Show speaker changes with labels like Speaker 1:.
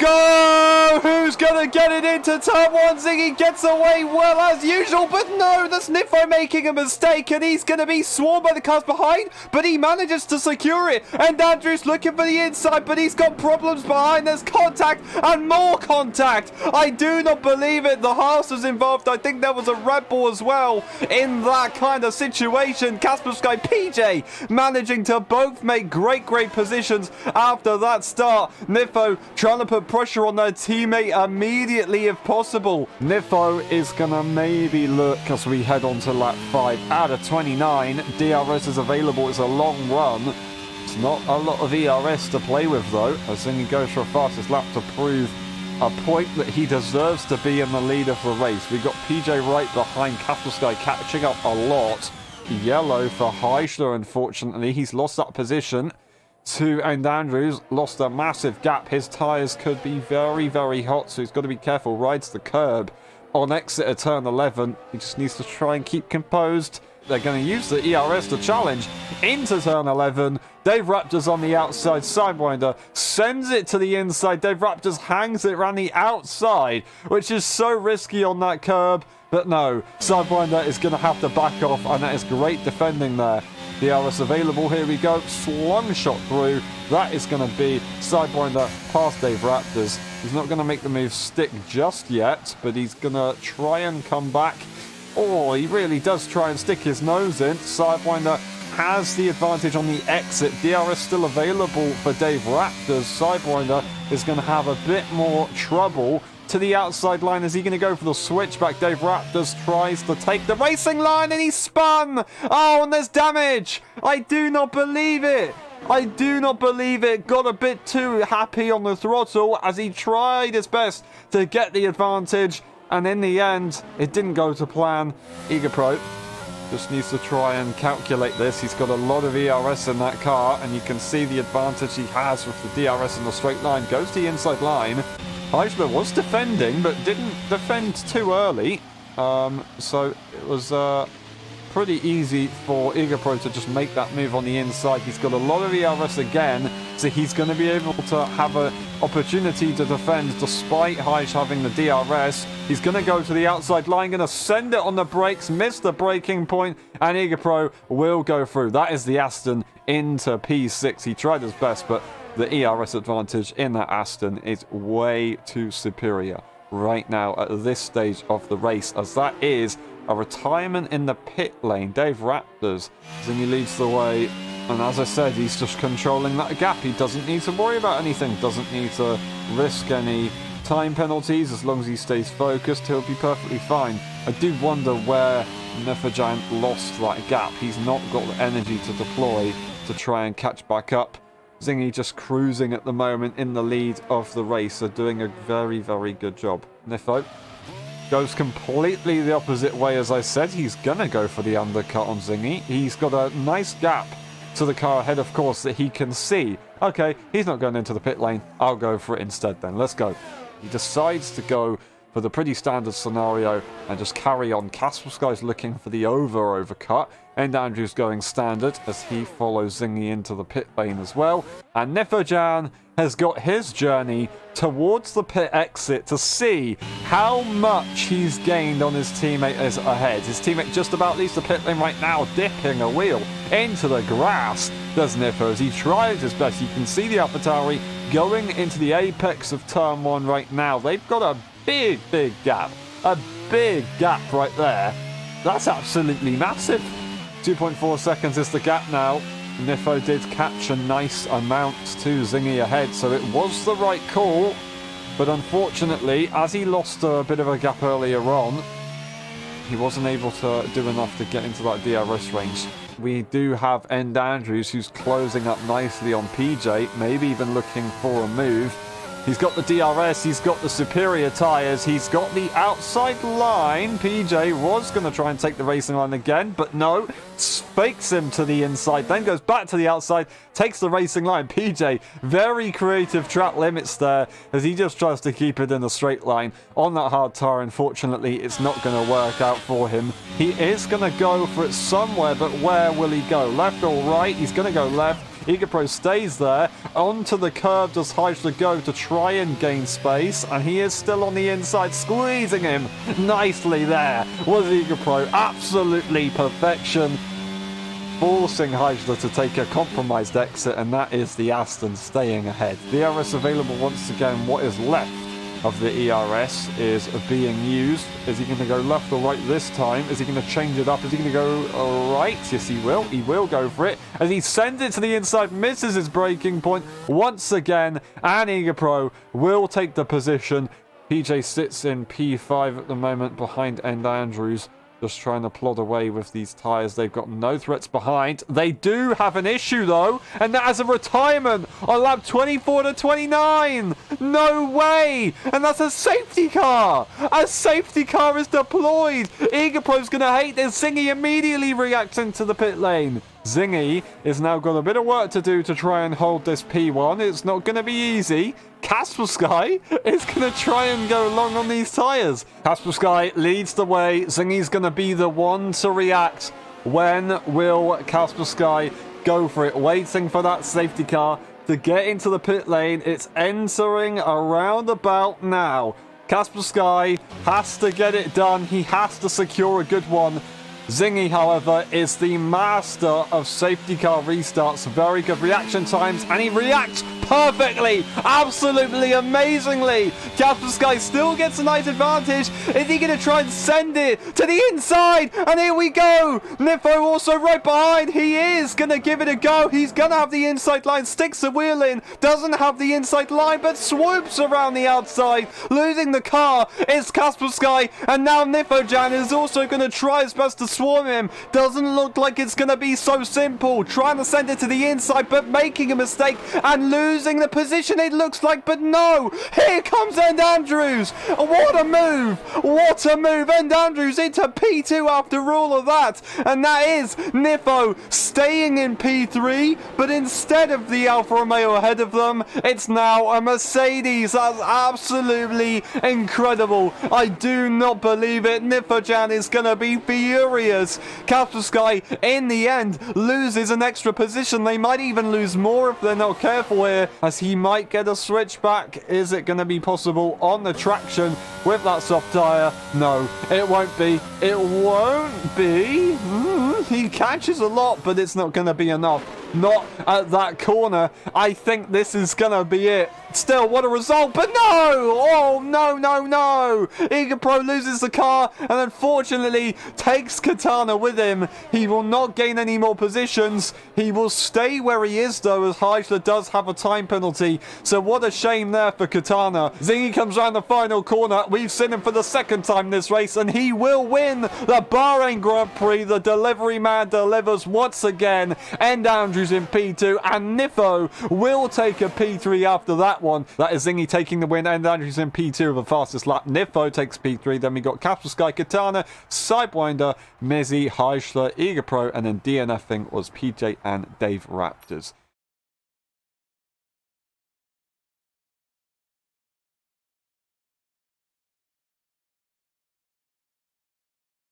Speaker 1: go! Who's going to get it into turn one? Ziggy gets away well as usual, but no, that's Niffo making a mistake, and he's going to be swarmed by the cars behind, but he manages to secure it. And Andrews looking for the inside, but he's got problems behind. There's contact and more contact. I do not believe it. The Haas was involved. I think there was a Red Bull as well in that kind of situation. Kaspersky, PJ managing to both make great positions after that start. Niffo trying to put pressure on their teammate immediately if possible. Niffo is going to maybe look as we head on to lap 5 out of 29. DRS is available. It's a long run. It's not a lot of ERS to play with though, as he goes for a fastest lap to prove a point that he deserves to be in the lead of the race. We got PJ right behind Kaspersky catching up a lot. Yellow for Heisler, unfortunately. He's lost that position to, and Andrews lost a massive gap. His tyres could be very hot, so he's got to be careful. Rides the curb on exit of turn 11. He just needs to try and keep composed. They're going to use the ERS to challenge into turn 11. Dave Raptors on the outside. Sidewinder sends it to the inside. Dave Raptors hangs it around the outside, which is so risky on that curb. But no, Sidewinder is going to have to back off, and that is great defending there. DRS available, here we go. Slung shot through. That is going to be Sidewinder past Dave Raptors. He's not going to make the move stick just yet, but he's going to try and come back. Oh, he really does try and stick his nose in. Sidewinder has the advantage on the exit. DRS still available for Dave Raptors. Sidewinder is going to have a bit more trouble. To the outside line, is he going to go for the switchback? Dave Raptors tries to take the racing line and he's spun. Oh, and there's damage. I do not believe it. I do not believe it. Got a bit too happy on the throttle as he tried his best to get the advantage. And in the end, it didn't go to plan. EagerPro just needs to try and calculate this. He's got a lot of ERS in that car, and you can see the advantage he has with the DRS in the straight line. Goes to the inside line. Heisler was defending, but didn't defend too early. So it was pretty easy for EagerPro to just make that move on the inside. He's got a lot of ERS again, so he's going to be able to have an opportunity to defend despite Heish having the DRS. He's going to go to the outside line, going to send it on the brakes, miss the braking point, and EagerPro will go through. That is the Aston into P6. He tried his best, but the ERS advantage in that Aston is way too superior right now at this stage of the race, as that is a retirement in the pit lane. Dave Raptors, then he leads the way, and as I said, he's just controlling that gap. He doesn't need to worry about anything, doesn't need to risk any time penalties. As long as he stays focused, he'll be perfectly fine. I do wonder where Neferjan lost that gap. He's not got the energy to deploy to try and catch back up. Zingy just cruising at the moment in the lead of the race, so doing a very good job. Niffo goes completely the opposite way. As I said, he's gonna go for the undercut on Zingy. He's got a nice gap to the car ahead, of course, that he can see. Okay, he's not going into the pit lane. I'll go for it instead then. Let's go. He decides to go for the pretty standard scenario and just carry on. Kaspersky's looking for the overcut. And Andrews going standard as he follows Zingy into the pit lane as well. And Neferjan has got his journey towards the pit exit to see how much he's gained on his teammate as ahead. His teammate just about leaves the pit lane right now, dipping a wheel into the grass. Does Niffo as he tries his best. You can see the AlphaTauri going into the apex of turn 1 right now. They've got a big gap. A big gap right there. That's absolutely massive. 2.4 seconds is the gap now. Niffo did catch a nice amount to Zingy ahead, so it was the right call. But unfortunately, as he lost a bit of a gap earlier on, he wasn't able to do enough to get into that DRS range. We do have End Andrews, who's closing up nicely on PJ, maybe even looking for a move. He's got the DRS, he's got the superior tyres, he's got the outside line. PJ was going to try and take the racing line again, but no, fakes him to the inside, then goes back to the outside, takes the racing line. PJ, very creative track limits there, as he just tries to keep it in a straight line. On that hard tyre, unfortunately, it's not going to work out for him. He is going to go for it somewhere, but where will he go? Left or right? He's going to go left. Igapro stays there. Onto the curb does Heisler go to try and gain space, and he is still on the inside, squeezing him nicely there. Was Igapro absolutely perfection, forcing Heisler to take a compromised exit, and that is the Aston staying ahead. The ERS available once again. What is left of the ERS is being used. Is he going to go left or right this time? Is he going to change it up? Is he going to go right? Yes, he will. He will go for it. As he sends it to the inside, misses his braking point once again, and Igapro will take the position. PJ sits in P5 at the moment behind End Andrews. Just trying to plod away with these tyres. They've got no threats behind. They do have an issue, though, and that is a retirement on lap 24 to 29. No way! And that's a safety car. A safety car is deployed. Igapro's going to hate this. Zingy immediately reacts into the pit lane. Zingy has now got a bit of work to do to try and hold this P1. It's not going to be easy. Kaspersky is going to try and go long on these tyres. Kaspersky leads the way. Zingy's going to be the one to react. When will Kaspersky go for it? Waiting for that safety car to get into the pit lane. It's entering around about now. Kaspersky has to get it done. He has to secure a good one. Zingy, however, is the master of safety car restarts. Very good reaction times, and he reacts perfectly, absolutely amazingly. Kaspersky still gets a nice advantage. Is he going to try and send it to the inside? And here we go. Nifo also right behind. He is going to give it a go. He's going to have the inside line, sticks the wheel in, doesn't have the inside line, but swoops around the outside. Losing the car is Kaspersky, and now Nifojan is also going to try his best to swarm him. Doesn't look like it's going to be so simple. Trying to send it to the inside, but making a mistake and losing the position, it looks like. But no, here comes End Andrews. What a move. What a move. End Andrews into P2 after all of that. And that is Nifo staying in P3, but instead of the Alfa Romeo ahead of them, it's now a Mercedes. That's absolutely incredible. I do not believe it. Nifojan is going to be furious. Kaspersky, in the end, loses an extra position. They might even lose more if they're not careful here, as he might get a switch back. Is it going to be possible on the traction with that soft tyre? No, it won't be. It won't be. He catches a lot, but it's not going to be enough. Not at that corner. I think this is going to be it. Still, what a result, but no! Oh, no, no, no! Igapro loses the car and unfortunately takes Katana with him. He will not gain any more positions. He will stay where he is, though, as Heisler does have a time penalty. So what a shame there for Katana. Zingy comes around the final corner. We've seen him for the second time this race, and he will win the Bahrain Grand Prix. The delivery man delivers once again. End Andrews in P2, and Nifo will take a P3 after that one. That is Zingy taking the win, and Andrews in P2 of the fastest lap. Nifo takes P3. Then we got Kaspersky, Katana, Sidewinder, Mizzy, Heisler, Igapro, and then DNFing was PJ and Dave Raptors.